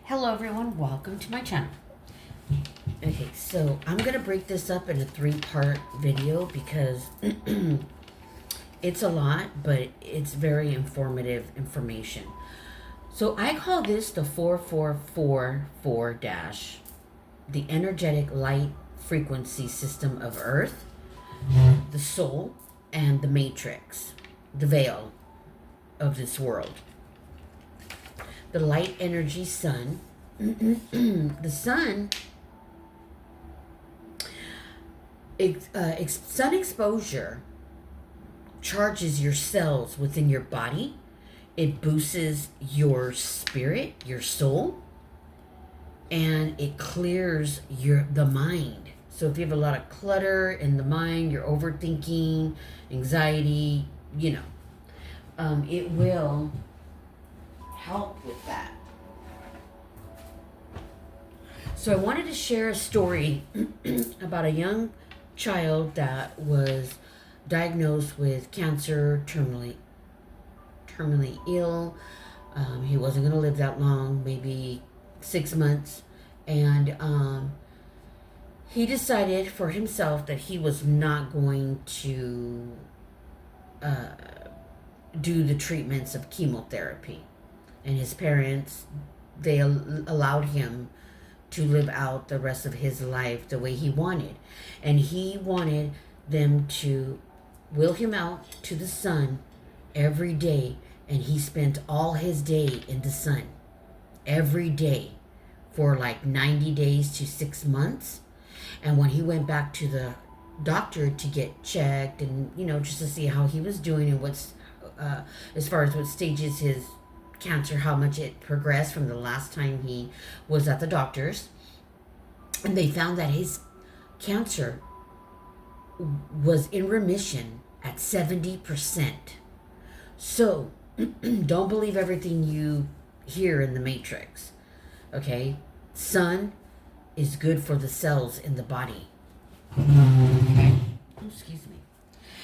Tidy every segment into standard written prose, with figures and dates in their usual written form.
Hello everyone, welcome to my channel. Okay, so I'm going to break this up in a 3-part video because it's a lot, but it's very informative information. So I call this the 4444 the energetic light frequency system of Earth, the soul, and the matrix, the veil of this world. The light energy sun. The sun, sun exposure charges your cells within your body. It boosts your spirit, your soul, and it clears the mind. So if you have a lot of clutter in the mind, you're overthinking, anxiety, it will help with that. So I wanted to share a story about a young child that was diagnosed with cancer, terminally ill. He wasn't going to live that long, maybe 6 months. And he decided for himself that he was not going to do the treatments of chemotherapy. And his parents, they allowed him to live out the rest of his life the way he wanted. And he wanted them to will him out to the sun every day. And he spent all his day in the sun every day for like 90 days to 6 months. And when he went back to the doctor to get checked and, just to see how he was doing and what's, as far as what stages his cancer, how much it progressed from the last time he was at the doctor's, and they found that his cancer was in remission at 70%. So don't believe everything you hear in the matrix. Okay, sun is good for the cells in the body. Okay, excuse me.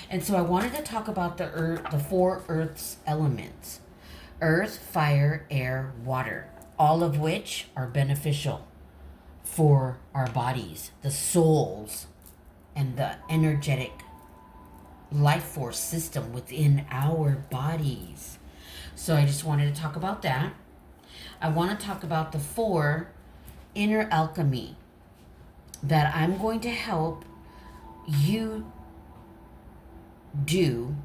And so I wanted to talk about the 4 Earth's elements: earth, fire, air, water, all of which are beneficial for our bodies, the souls, and the energetic life force system within our bodies. So I just wanted to talk about that. I want to talk about the 4 inner alchemy that I'm going to help you do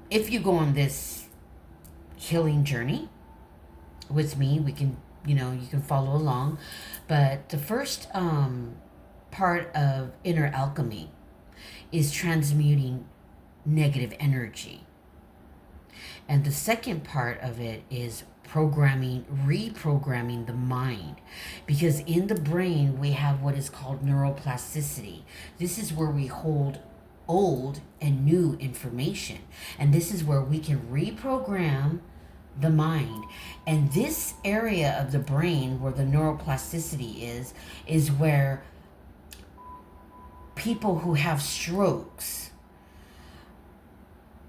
if you go on this healing journey with me. We can, you can follow along. But the first part of inner alchemy is transmuting negative energy. And the second part of it is reprogramming the mind. Because in the brain, we have what is called neuroplasticity. This is where we hold old and new information. And this is where we can reprogram the mind. And this area of the brain where the neuroplasticity is where people who have strokes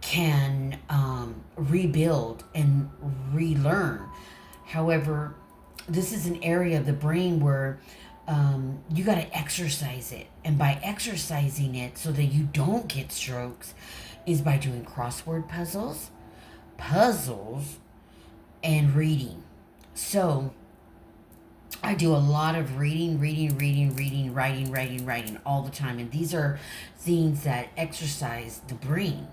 can rebuild and relearn. However, this is an area of the brain where you got to exercise it. And by exercising it so that you don't get strokes is by doing crossword puzzles, and reading. So I do a lot of reading, writing all the time. And these are things that exercise the brain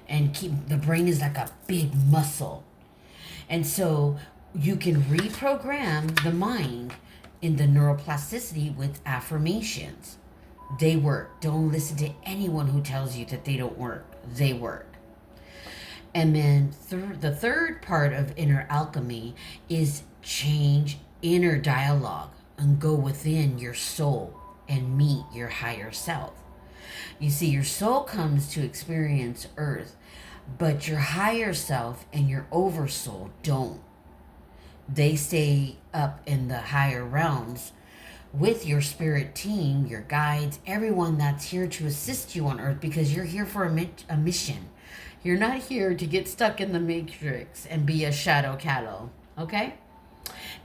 and keep the brain is like a big muscle. And so you can reprogram the mind in the neuroplasticity with affirmations. They work. Don't listen to anyone who tells you that they don't work. They work. And then the third part of inner alchemy is change inner dialogue and go within your soul and meet your higher self. You see, your soul comes to experience Earth, but your higher self and your oversoul don't. They stay up in the higher realms with your spirit team, your guides, everyone that's here to assist you on Earth, because you're here for a mission. You're not here to get stuck in the matrix and be a shadow cattle, okay?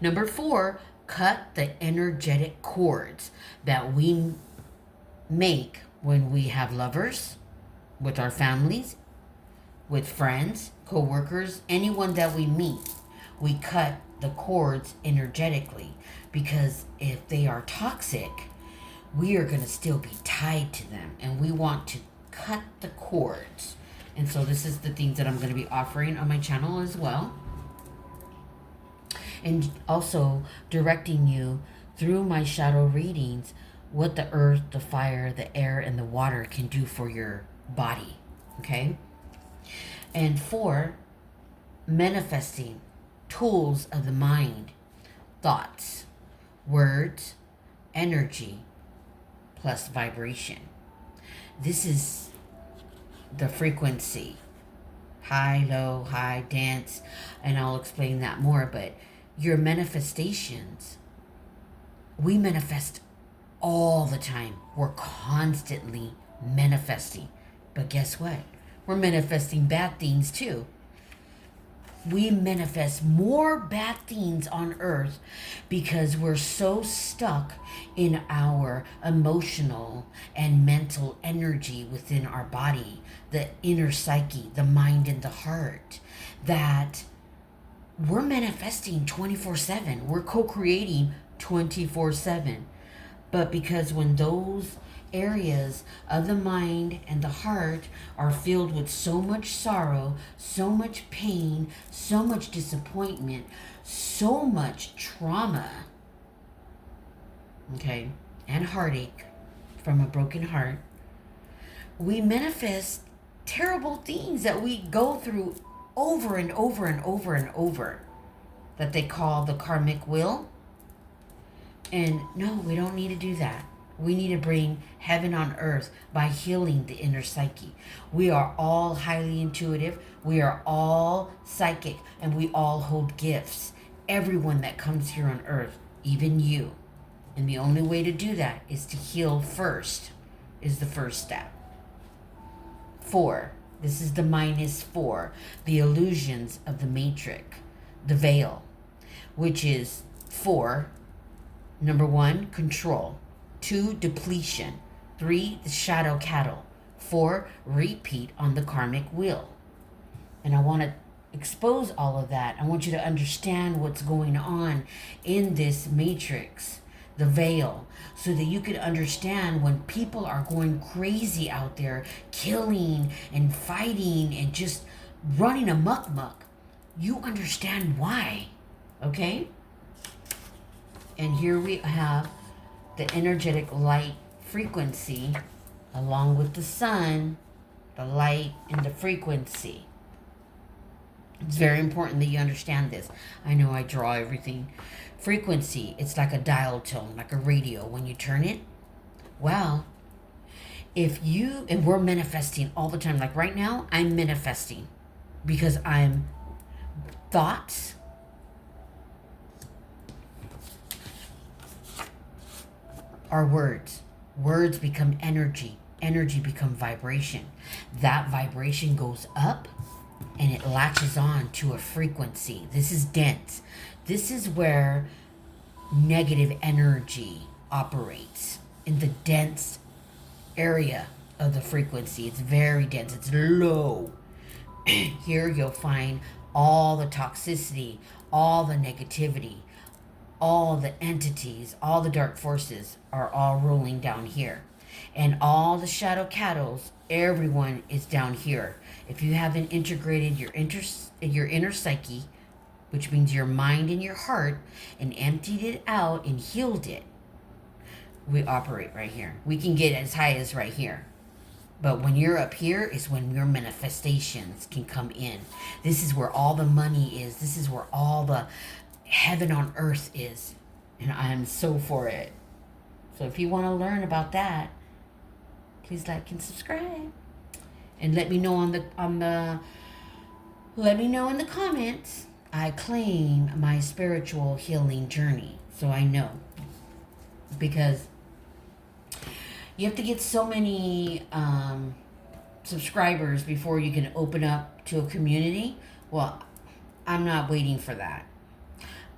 Number 4, cut the energetic cords that we make when we have lovers, with our families, with friends, co-workers, anyone that we meet. We cut the cords energetically, because if they are toxic, we are going to still be tied to them, and we want to cut the cords. And so this is the things that I'm going to be offering on my channel as well, and also directing you through my shadow readings what the earth, the fire, the air, and the water can do for your body. Okay? And 4, manifesting tools of the mind, thoughts, words, energy, plus vibration. This is the frequency. High, low, high, dense, and I'll explain that more. But your manifestations, we manifest all the time. We're constantly manifesting. But guess what? We're manifesting bad things too. We manifest more bad things on earth because we're so stuck in our emotional and mental energy within our body, the inner psyche, the mind and the heart, that we're manifesting 24/7. We're co-creating 24/7. But because when those areas of the mind and the heart are filled with so much sorrow, so much pain, so much disappointment, so much trauma, okay, and heartache from a broken heart, we manifest terrible things that we go through over and over and over and over, that they call the karmic wheel. And no, we don't need to do that. We need to bring heaven on earth by healing the inner psyche. We are all highly intuitive. We are all psychic, and we all hold gifts. Everyone that comes here on earth, even you. And the only way to do that is to heal first, is the first step. 4, this is the -4, the illusions of the matrix, the veil, which is 4, number 1, control. 2, depletion. 3, the shadow cattle. 4, repeat on the karmic wheel. And I want to expose all of that. I want you to understand what's going on in this matrix, the veil, so that you can understand when people are going crazy out there, killing and fighting and just running amok, you understand why. Okay? And here we have the energetic light frequency, along with the sun, the light and the frequency. It's very important that you understand this. I know I draw everything. Frequency, it's like a dial tone, like a radio. When you turn it, well, and we're manifesting all the time. Like right now, I'm manifesting because I'm thoughts, are words. Words become energy. Energy become vibration. That vibration goes up and it latches on to a frequency. This is dense. This is where negative energy operates, in the dense area of the frequency. It's very dense. It's low. Here you'll find all the toxicity, all the negativity, all the entities, all the dark forces are all rolling down here. And all the shadow cattle, everyone is down here. If you haven't integrated your inner psyche, which means your mind and your heart, and emptied it out and healed it, we operate right here. We can get as high as right here. But when you're up here is when your manifestations can come in. This is where all the money is. This is where all the heaven on earth is, and I'm so for it. So if you want to learn about that, please like and subscribe, and let me know let me know in the comments. I claim my spiritual healing journey, so I know, because you have to get so many subscribers before you can open up to a community. Well, I'm not waiting for that.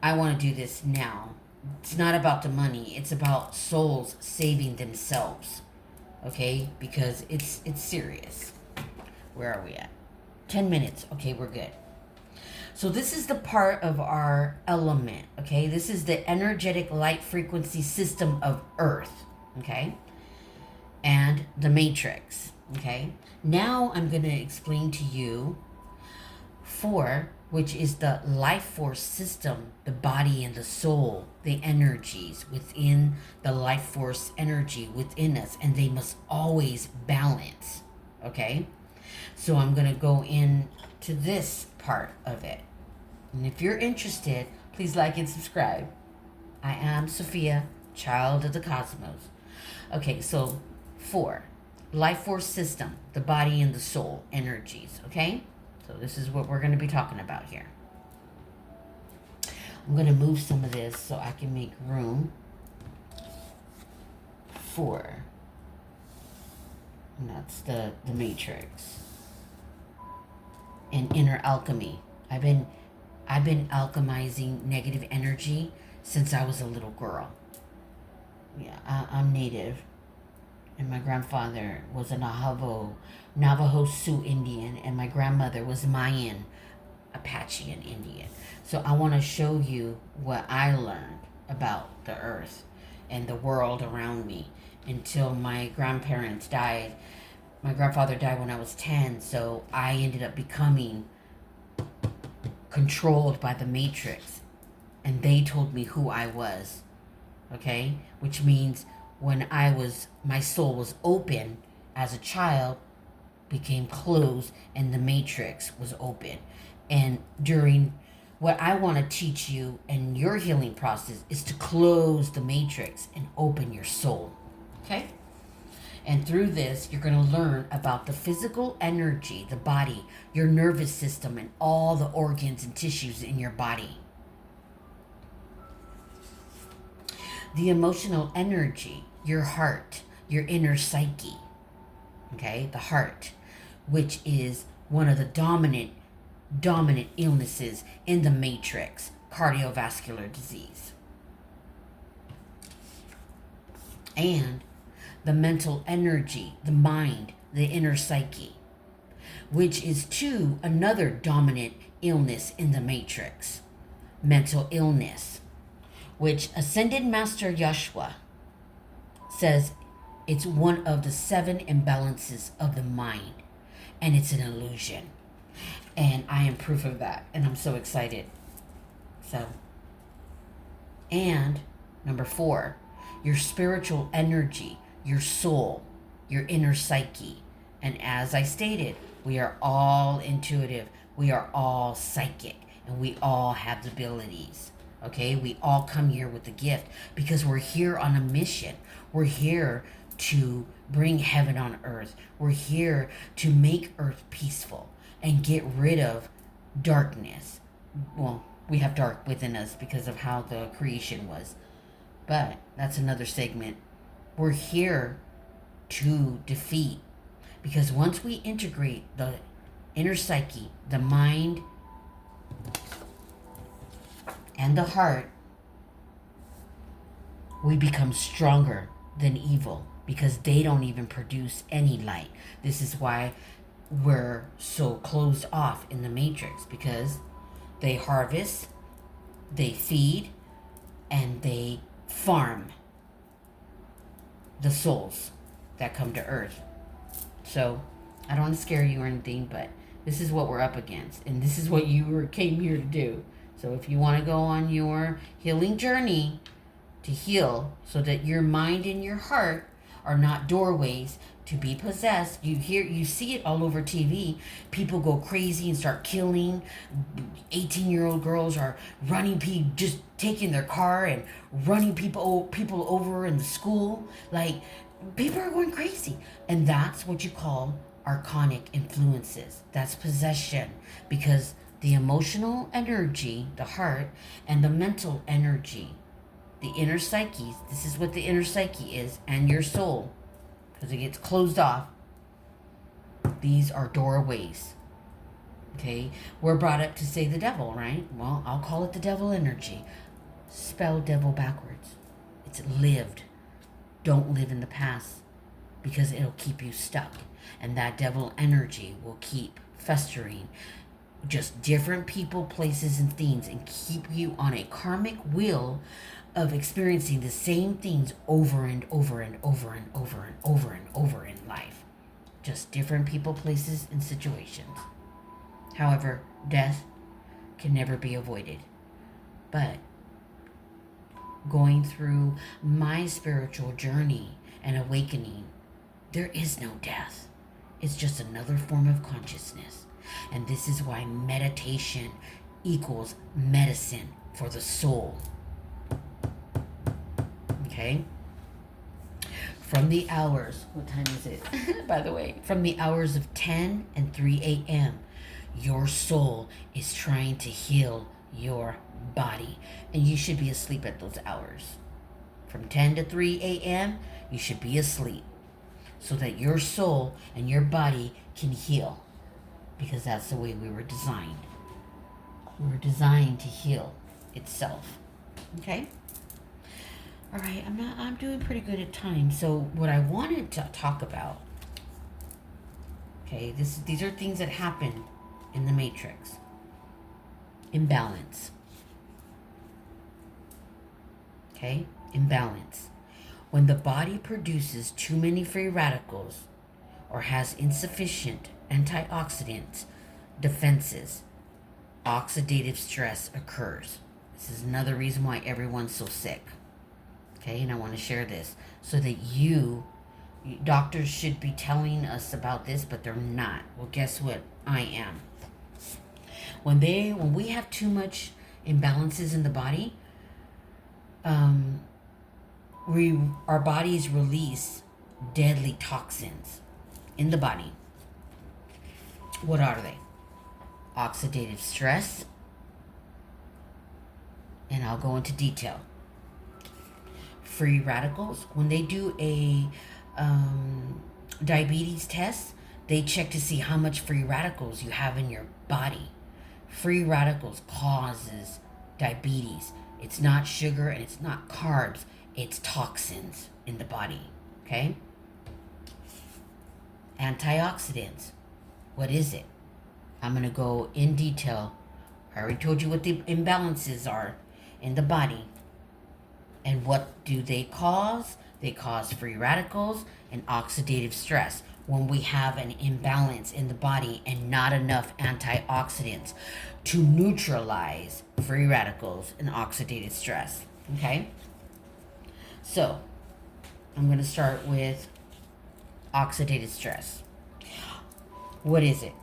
I want to do this now. It's not about the money. It's about souls saving themselves. Okay? Because it's serious. Where are we at? 10 minutes. Okay, we're good. So this is the part of our element. Okay? This is the energetic light frequency system of Earth. Okay? And the matrix. Okay? Now I'm going to explain to you 4, which is the life force system, the body and the soul, the energies within the life force energy within us, and they must always balance. Okay? So I'm going to go into this part of it. And if you're interested, please like and subscribe. I am Sophia, child of the cosmos. Okay, so 4, life force system, the body and the soul, energies. Okay? So this is what we're going to be talking about here. I'm going to move some of this so I can make room for, and that's the matrix and inner alchemy. I've been alchemizing negative energy since I was a little girl. Yeah, I'm Native, and my grandfather was a Navajo Sioux Indian, and my grandmother was Mayan, Apache and Indian. So I want to show you what I learned about the earth and the world around me until my grandparents died. My grandfather died when I was 10, so I ended up becoming controlled by the matrix, and they told me who I was. Okay? Which means when my soul was open as a child, became closed, and the matrix was open. And during what I want to teach you in your healing process is to close the matrix and open your soul. Okay? And through this, you're going to learn about the physical energy, the body, your nervous system, and all the organs and tissues in your body. The emotional energy, your heart, your inner psyche. Okay? The heart, which is one of the dominant illnesses in the matrix, cardiovascular disease. And the mental energy, the mind, the inner psyche, which is another dominant illness in the matrix, mental illness, which Ascended Master Yeshua says it's one of the 7 imbalances of the mind, and it's an illusion. And I am proof of that, and I'm so excited. So, and number 4, your spiritual energy, your soul, your inner psyche. And as I stated, we are all intuitive, we are all psychic, and we all have the abilities. Okay, we all come here with a gift because we're here on a mission. We're here to bring heaven on earth. We're here to make earth peaceful and get rid of darkness. Well, we have dark within us because of how the creation was. But that's another segment. We're here to defeat. Because once we integrate the inner psyche, the mind, and the heart, we become stronger than evil because they don't even produce any light. This is why we're so closed off in the matrix, because they harvest, they feed, and they farm the souls that come to earth. So I don't want to scare you or anything, but this is what we're up against, and this is what you came here to do. So if you want to go on your healing journey to heal so that your mind and your heart are not doorways to be possessed. You see it all over TV. People go crazy and start killing. 18-year-old girls are running just taking their car and running people over in the school. Like, people are going crazy. And that's what you call archonic influences. That's possession, because the emotional energy, the heart, and the mental energy, the inner psyche, this is what the inner psyche is, and your soul, because it gets closed off. These are doorways Okay, we're brought up to say the devil, right? Well, I'll call it the devil energy. Spell devil backwards. It's lived. Don't live in the past, because it'll keep you stuck. And that devil energy will keep festering. Just different people, places, and things, and keep you on a karmic wheel of experiencing the same things over and over and over and over and over and over in life. Just different people, places, and situations. However, death can never be avoided. But going through my spiritual journey and awakening, there is no death. It's just another form of consciousness. And this is why meditation equals medicine for the soul. Okay? From the hours, what time is it? By the way, from the hours of 10 and 3 a.m., your soul is trying to heal your body. And you should be asleep at those hours. From 10 to 3 a.m., you should be asleep, so that your soul and your body can heal. Because that's the way we were designed. We were designed to heal itself. Okay? All right, I'm doing pretty good at time. So what I wanted to talk about, okay, these are things that happen in the matrix. Imbalance. Okay? Imbalance. When the body produces too many free radicals or has insufficient antioxidant defenses, oxidative stress occurs. This is another reason why everyone's so sick. Okay, and I want to share this so that doctors should be telling us about this, but they're not. Well, guess what? I am. When we have too much imbalances in the body, our bodies release deadly toxins in the body. What are they? Oxidative stress, and I'll go into detail. Free radicals. When they do a diabetes test, they check to see how much free radicals you have in your body. Free radicals causes diabetes. It's not sugar and it's not carbs. It's toxins in the body. Okay? Antioxidants. What is it? I'm going to go in detail. I already told you what the imbalances are in the body. And what do they cause? They cause free radicals and oxidative stress when we have an imbalance in the body and not enough antioxidants to neutralize free radicals and oxidative stress. Okay? So, I'm going to start with oxidative stress. What is it?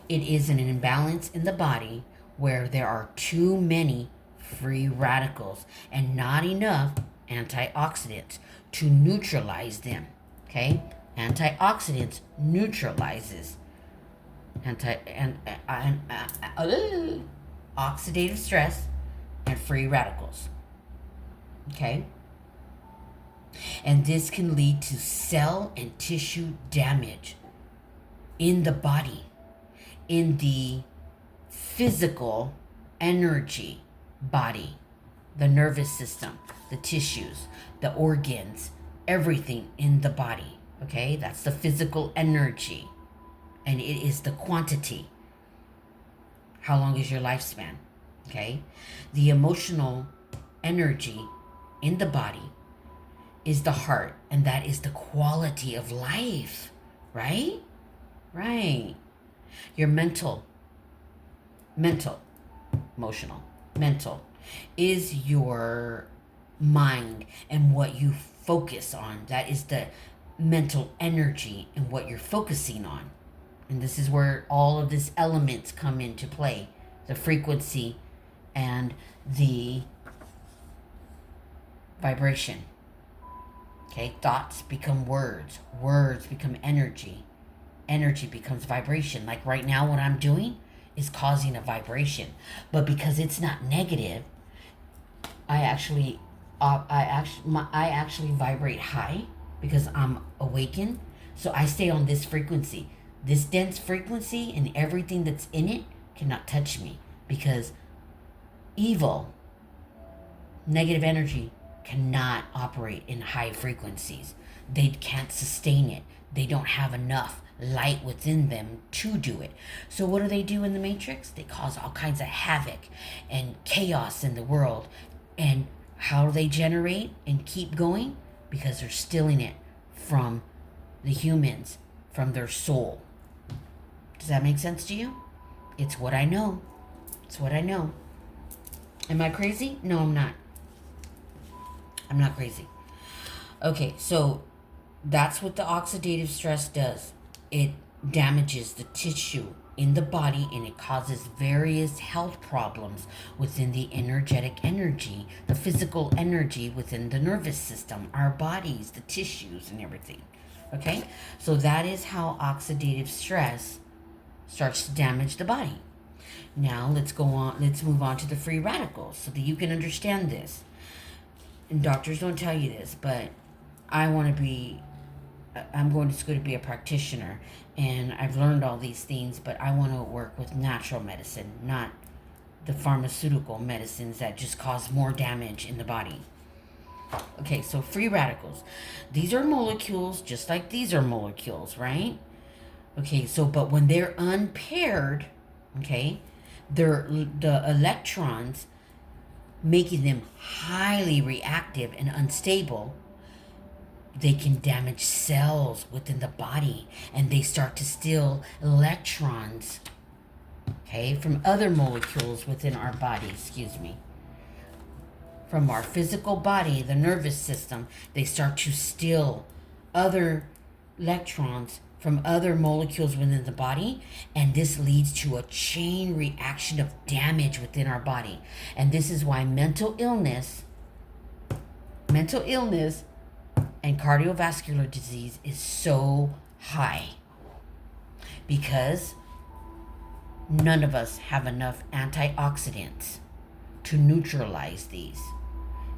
It is an imbalance in the body where there are too many free radicals and not enough antioxidants to neutralize them. Okay? Antioxidants neutralizes oxidative stress and free radicals. Okay? And this can lead to cell and tissue damage in the body, in the physical energy body, the nervous system, the tissues, the organs, everything in the body. Okay? That's the physical energy. And it is the quantity. How long is your lifespan? Okay? The emotional energy in the body is the heart, and that is the quality of life. Right? Right. Your mental, emotional, mental is your mind and what you focus on. That is the mental energy and what you're focusing on. And this is where all of these elements come into play. The frequency and the vibration. Okay, thoughts become words. Words become energy. Energy becomes vibration. Like right now, what I'm doing is causing a vibration. But because it's not negative, I actually vibrate high because I'm awakened. So I stay on this frequency. This dense frequency and everything that's in it cannot touch me, because evil, negative energy cannot operate in high frequencies. They can't sustain it. They don't have enough light within them to do it. So what do they do in the Matrix? They cause all kinds of havoc and chaos in the world. And how do they generate and keep going? Because they're stealing it from the humans, from their soul. Does that make sense to you? It's what I know. It's what I know. Am I crazy? No, I'm not. I'm not crazy. Okay, so that's what the oxidative stress does. It damages the tissue in the body, and it causes various health problems within the energetic energy, the physical energy within the nervous system, our bodies, the tissues, and everything. Okay? So that is how oxidative stress starts to damage the body. Now let's move on to the free radicals so that you can understand this. And doctors don't tell you this, but I'm going to school to be a practitioner, and I've learned all these things, but I want to work with natural medicine, not the pharmaceutical medicines that just cause more damage in the body. Okay, so free radicals. These are molecules just like these are molecules, right? Okay, so but when they're unpaired, okay, the electrons, making them highly reactive and unstable, they can damage cells within the body, and they start to steal electrons, okay, from other molecules within our body, from our physical body, the nervous system. They start to steal other electrons from other molecules within the body, and this leads to a chain reaction of damage within our body. And this is why mental illness and cardiovascular disease is so high, because none of us have enough antioxidants to neutralize these.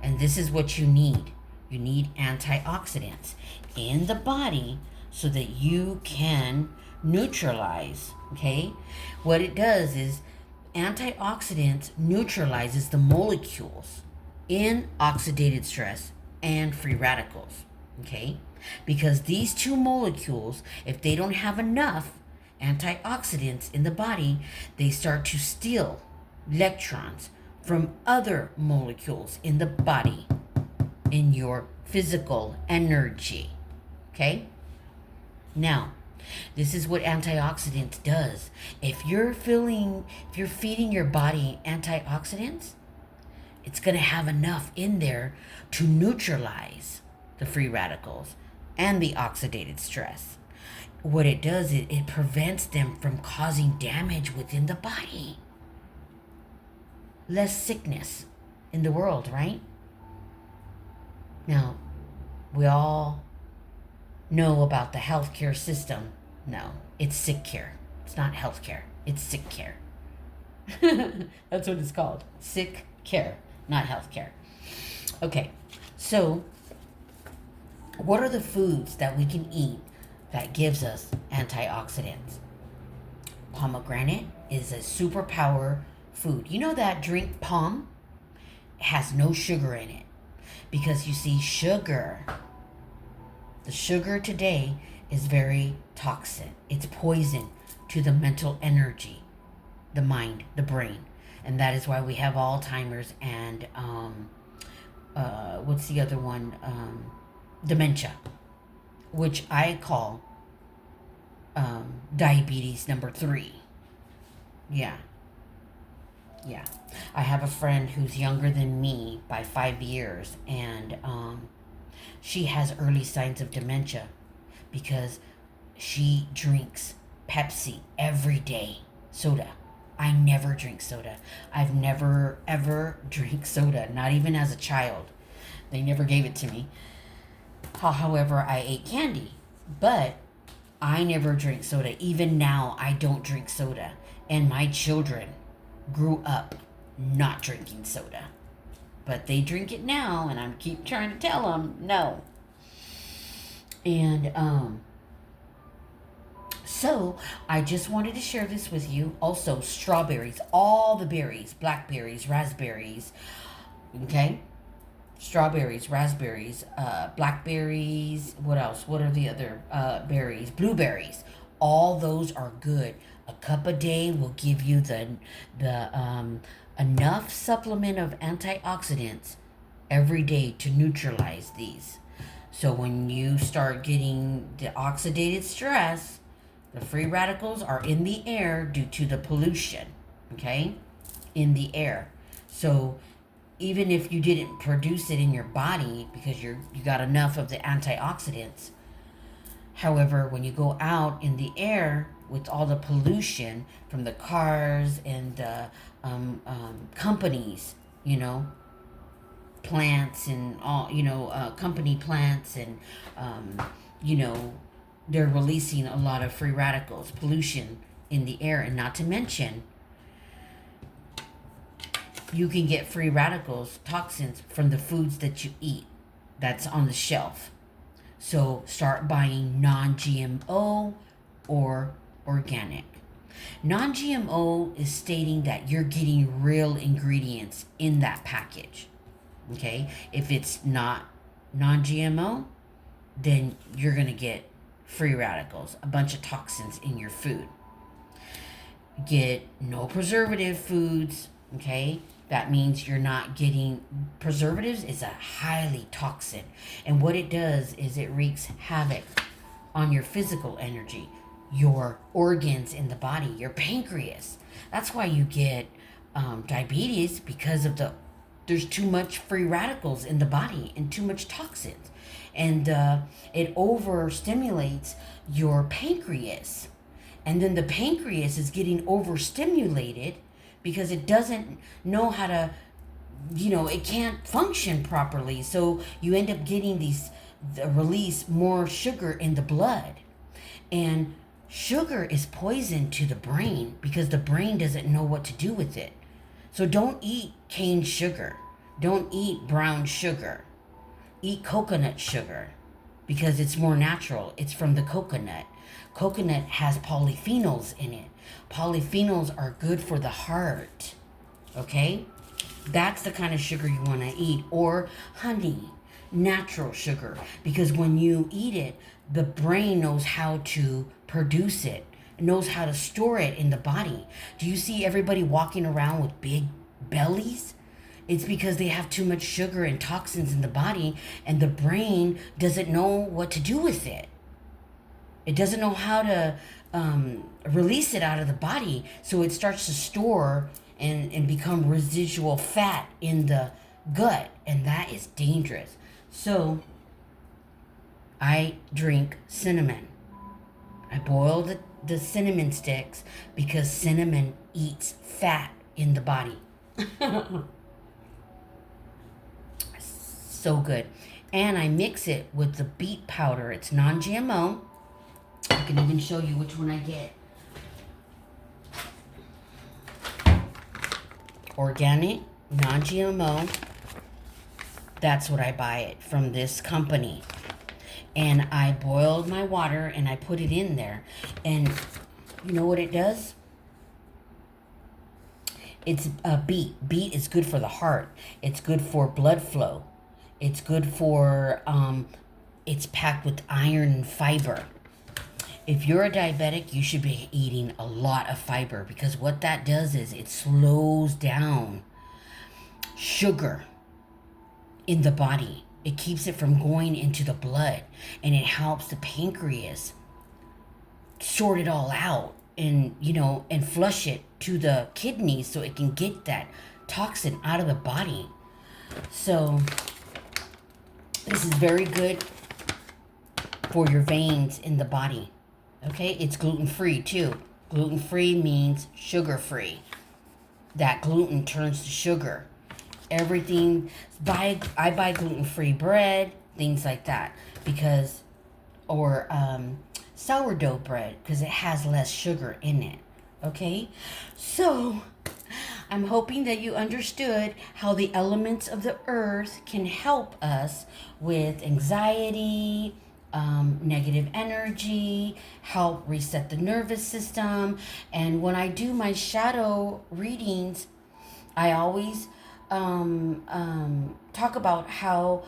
And this is what you need. You need antioxidants in the body so that you can neutralize, okay? What it does is antioxidants neutralizes the molecules in oxidative stress and free radicals, okay? Because these two molecules, if they don't have enough antioxidants in the body, they start to steal electrons from other molecules in the body, in your physical energy, okay? Now, this is what antioxidants does. If you're feeding your body antioxidants, it's going to have enough in there to neutralize the free radicals and the oxidative stress. What it does is it prevents them from causing damage within the body. Less sickness in the world, right? Now, we all know about the healthcare system. No, it's sick care. It's not healthcare. It's sick care. That's what it's called. Sick care, not healthcare. Okay, so what are the foods that we can eat that gives us antioxidants? Pomegranate is a superpower food. You know that drink POM has no sugar in it, because you see, the sugar today is very toxic. It's poison to the mental energy, the mind, the brain. And that is why we have Alzheimer's and what's the other one? Dementia, which I call diabetes number 3. Yeah. I have a friend who's younger than me by 5 years, and she has early signs of dementia because she drinks Pepsi every day, soda. I never drink soda. I've never, ever drank soda, not even as a child. They never gave it to me. However, I ate candy, but I never drink soda. Even now, I don't drink soda. And my children grew up not drinking soda. But they drink it now, and I keep trying to tell them no. And So I just wanted to share this with you. Also, strawberries, all the berries, blackberries, raspberries, okay? Strawberries, raspberries, blackberries, what else? What are the other berries? Blueberries. All those are good. A cup a day will give you the enough supplement of antioxidants every day to neutralize these. So when you start getting the oxidative stress, the free radicals are in the air due to the pollution, okay? In the air. So even if you didn't produce it in your body because you got enough of the antioxidants, however, when you go out in the air with all the pollution from the cars and the companies, plants and all, company plants and, you know, they're releasing a lot of free radicals, pollution in the air. And not to mention, you can get free radicals, toxins from the foods that you eat that's on the shelf. So start buying non-GMO or organic. Non-GMO is stating that you're getting real ingredients in that package. Okay? If it's not non-GMO, then you're going to get free radicals, a bunch of toxins in your food. Get no preservative foods, okay? That means you're not getting preservatives. Is a highly toxin. And what it does is it wreaks havoc on your physical energy, your organs in the body, your pancreas. That's why you get diabetes, because of there's too much free radicals in the body and too much toxins. And it overstimulates your pancreas. And then the pancreas is getting overstimulated because it doesn't know how to, it can't function properly. So you end up getting release more sugar in the blood. And sugar is poison to the brain because the brain doesn't know what to do with it. So don't eat cane sugar. Don't eat brown sugar. Eat coconut sugar because it's more natural. It's from the coconut. Coconut has polyphenols in it. Polyphenols are good for the heart. Okay? That's the kind of sugar you want to eat. Or honey, natural sugar. Because when you eat it, the brain knows how to produce it. It knows how to store it in the body. Do you see everybody walking around with big bellies? It's because they have too much sugar and toxins in the body, and the brain doesn't know what to do with it. It doesn't know how to release it out of the body, so it starts to store and become residual fat in the gut, and that is dangerous. So I drink cinnamon. I boil the cinnamon sticks because cinnamon eats fat in the body. So good. And I mix it with the beet powder. It's non-GMO. I can even show you which one I get. Organic, non-GMO. That's what I buy it from, this company. And I boiled my water and I put it in there. And you know what it does? It's a beet. Beet is good for the heart. It's good for blood flow. It's good for, it's packed with iron and fiber. If you're a diabetic, you should be eating a lot of fiber, because what that does is it slows down sugar in the body. It keeps it from going into the blood, and it helps the pancreas sort it all out and, and flush it to the kidneys so it can get that toxin out of the body. So this is very good for your veins in the body. Okay, it's gluten-free too. Gluten-free means sugar-free. That gluten turns to sugar. Everything, I buy gluten-free bread, things like that, because, or sourdough bread, because it has less sugar in it. Okay, so I'm hoping that you understood how the elements of the earth can help us with anxiety, negative energy, help reset the nervous system. And when I do my shadow readings, I always talk about how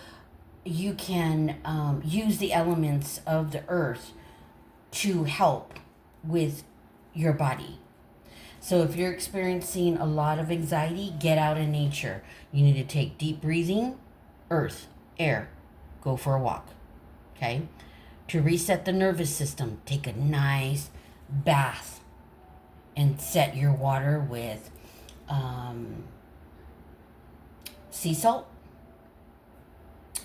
you can use the elements of the earth to help with your body. So if you're experiencing a lot of anxiety, get out in nature. You need to take deep breathing, earth, air, go for a walk. Okay? To reset the nervous system, take a nice bath and set your water with sea salt,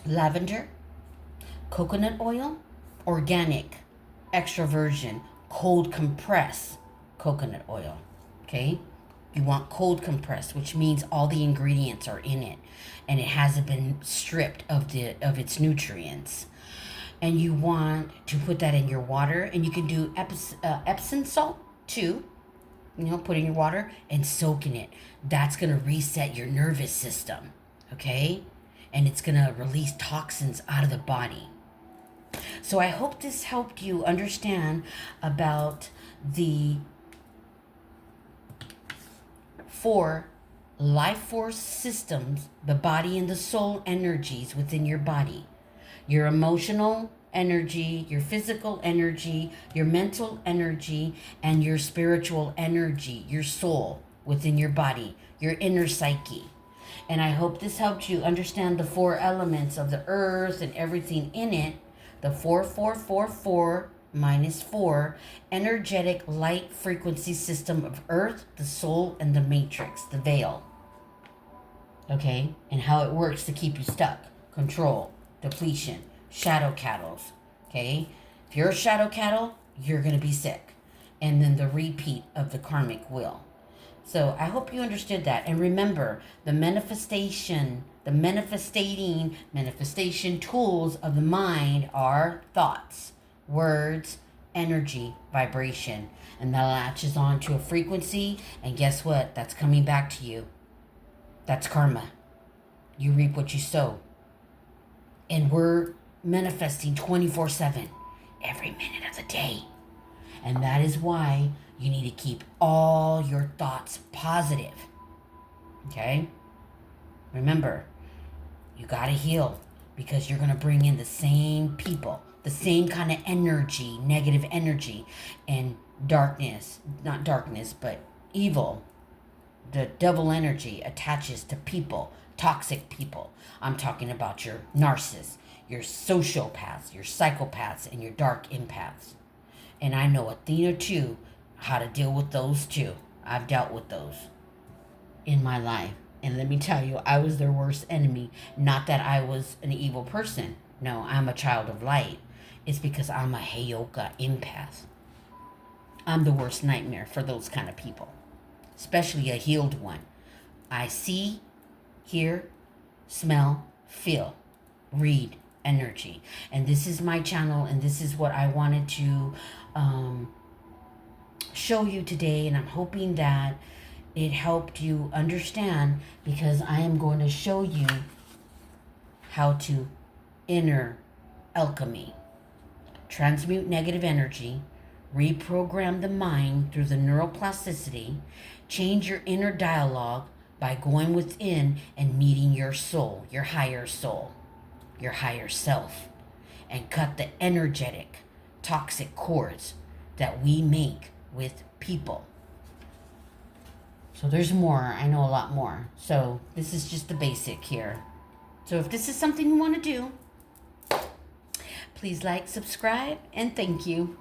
lavender, coconut oil, organic, extra virgin, cold compress coconut oil. Okay? You want cold compress, which means all the ingredients are in it and it hasn't been stripped of its nutrients. And you want to put that in your water, and you can do Epsom salt too. Put in your water and soak in it. That's going to reset your nervous system, okay? And it's going to release toxins out of the body. So I hope this helped you understand about the 4 life force systems, the body and the soul energies within your body. Your emotional energy, your physical energy, your mental energy, and your spiritual energy, your soul within your body, your inner psyche. And I hope this helped you understand the 4 elements of the earth and everything in it, the 4444 minus 4 energetic light frequency system of earth, the soul, and the matrix, the veil. Okay? And how it works to keep you stuck. Control, depletion, shadow cattles. Okay? If you're a shadow cattle, you're going to be sick. And then the repeat of the karmic wheel. So I hope you understood that. And remember, the manifestation tools of the mind are thoughts, words, energy, vibration. And that latches on to a frequency. And guess what? That's coming back to you. That's karma. You reap what you sow. And we're manifesting 24/7, every minute of the day. And that is why you need to keep all your thoughts positive. Okay? Remember, you got to heal, because you're going to bring in the same people, the same kind of energy, negative energy, and darkness, not darkness, but evil. The devil energy attaches to people, toxic people. I'm talking about your narcissists, your sociopaths, your psychopaths, and your dark empaths. And I know a thing or two how to deal with those too. I've dealt with those in my life. And let me tell you, I was their worst enemy. Not that I was an evil person. No, I'm a child of light. It's because I'm a Heyoka empath. I'm the worst nightmare for those kind of people, especially a healed one. I see, hear, smell, feel, read energy. And this is my channel, and this is what I wanted to show you today. And I'm hoping that it helped you understand, because I am going to show you how to inner alchemy, transmute negative energy, reprogram the mind through the neuroplasticity, change your inner dialogue by going within and meeting your soul, your higher self, and cut the energetic, toxic cords that we make with people. So there's more. I know a lot more. So this is just the basic here. So if this is something you want to do, please like, subscribe, and thank you.